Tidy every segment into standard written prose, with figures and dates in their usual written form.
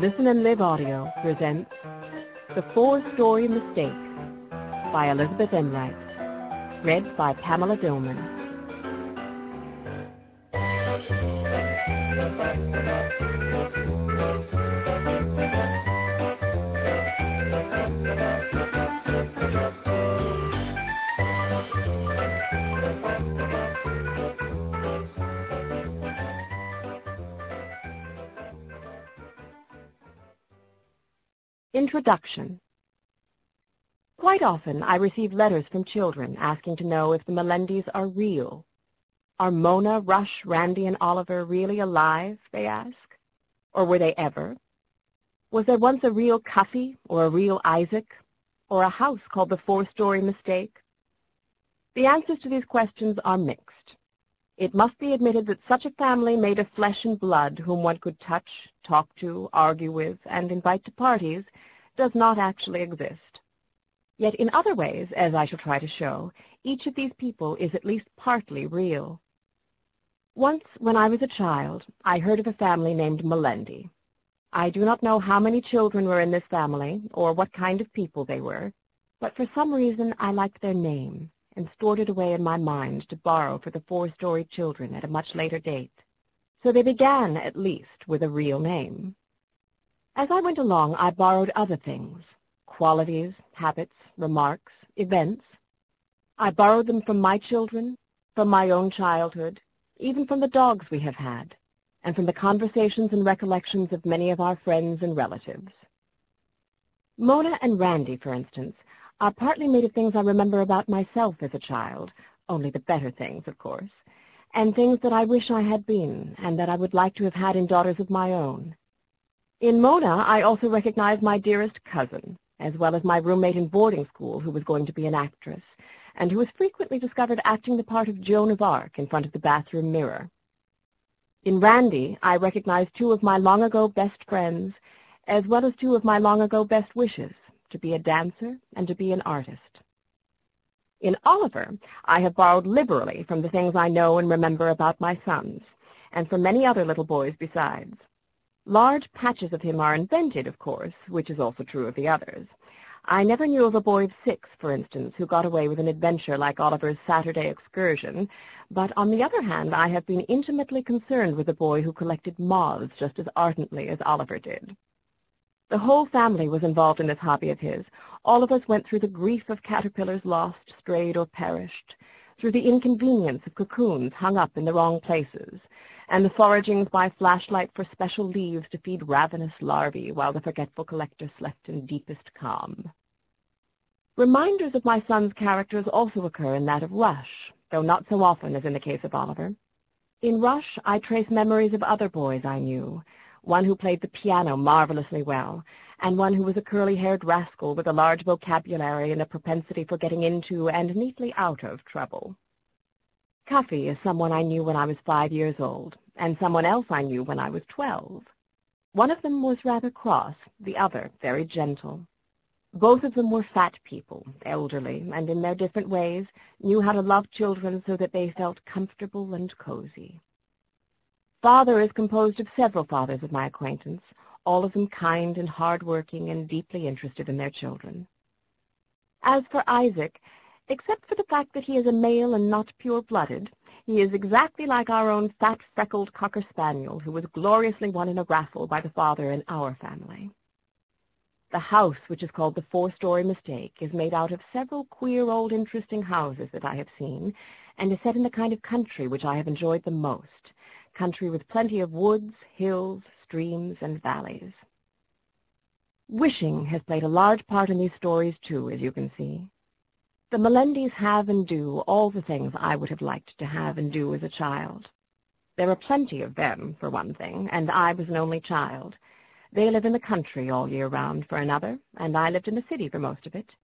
Listen and Live Audio presents The Four-Story Mistake by Elizabeth Enright, read by Pamela Dillman. Introduction. Quite often I receive letters from children asking to know if the Melendys are real. Are Mona, Rush, Randy, and Oliver really alive, they ask? Or were they ever? Was there once a real Cuffy, or a real Isaac, or a house called the Four-Story Mistake? The answers to these questions are mixed. It must be admitted that such a family made of flesh and blood whom one could touch, talk to, argue with, and invite to parties does not actually exist. Yet in other ways, as I shall try to show, each of these people is at least partly real. Once, when I was a child, I heard of a family named Melendy. I do not know how many children were in this family, or what kind of people they were, but for some reason I liked their name and stored it away in my mind to borrow for the Four-Story children at a much later date. So they began, at least, with a real name. As I went along, I borrowed other things, qualities, habits, remarks, events. I borrowed them from my children, from my own childhood, even from the dogs we have had, and from the conversations and recollections of many of our friends and relatives. Mona and Randy, for instance, are partly made of things I remember about myself as a child, only the better things, of course, and things that I wish I had been, and that I would like to have had in daughters of my own. In Mona, I also recognize my dearest cousin, as well as my roommate in boarding school who was going to be an actress, and who was frequently discovered acting the part of Joan of Arc in front of the bathroom mirror. In Randy, I recognize two of my long-ago best friends, as well as two of my long-ago best wishes, to be a dancer and to be an artist. In Oliver, I have borrowed liberally from the things I know and remember about my sons, and from many other little boys besides. Large patches of him are invented, of course, which is also true of the others. I never knew of a boy of 6, for instance, who got away with an adventure like Oliver's Saturday excursion, but on the other hand, I have been intimately concerned with a boy who collected moths just as ardently as Oliver did. The whole family was involved in this hobby of his. All of us went through the grief of caterpillars lost, strayed, or perished, through the inconvenience of cocoons hung up in the wrong places, and the foragings by flashlight for special leaves to feed ravenous larvae while the forgetful collector slept in deepest calm. Reminders of my son's characters also occur in that of Rush, though not so often as in the case of Oliver. In Rush, I trace memories of other boys I knew, one who played the piano marvelously well, and one who was a curly-haired rascal with a large vocabulary and a propensity for getting into and neatly out of trouble. Cuffy is someone I knew when I was 5 years old, and someone else I knew when I was 12. One of them was rather cross, the other very gentle. Both of them were fat people, elderly, and in their different ways knew how to love children so that they felt comfortable and cozy. Father is composed of several fathers of my acquaintance, all of them kind and hard-working and deeply interested in their children. As for Isaac, except for the fact that he is a male and not pure-blooded, he is exactly like our own fat, freckled cocker spaniel who was gloriously won in a raffle by the father in our family. The house, which is called the Four-Story Mistake, is made out of several queer old interesting houses that I have seen, and is set in the kind of country which I have enjoyed the most, country with plenty of woods, hills, streams, and valleys. Wishing has played a large part in these stories, too, as you can see. The Melendys have and do all the things I would have liked to have and do as a child. There are plenty of them, for one thing, and I was an only child. They live in the country all year round, for another, and I lived in the city for most of it.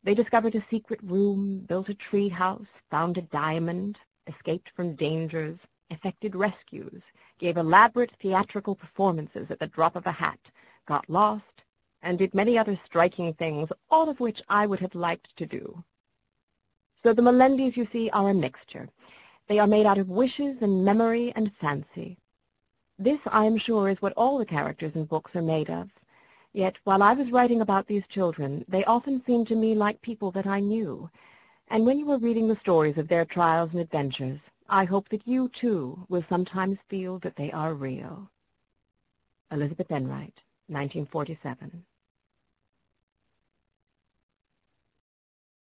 They discovered a secret room, built a tree house, found a diamond, escaped from dangers, effected rescues, gave elaborate theatrical performances at the drop of a hat, got lost, and did many other striking things, all of which I would have liked to do. So the Melendys, you see, are a mixture. They are made out of wishes and memory and fancy. This, I am sure, is what all the characters in books are made of. Yet, while I was writing about these children, they often seemed to me like people that I knew. And when you are reading the stories of their trials and adventures, I hope that you, too, will sometimes feel that they are real. Elizabeth Enright, 1947.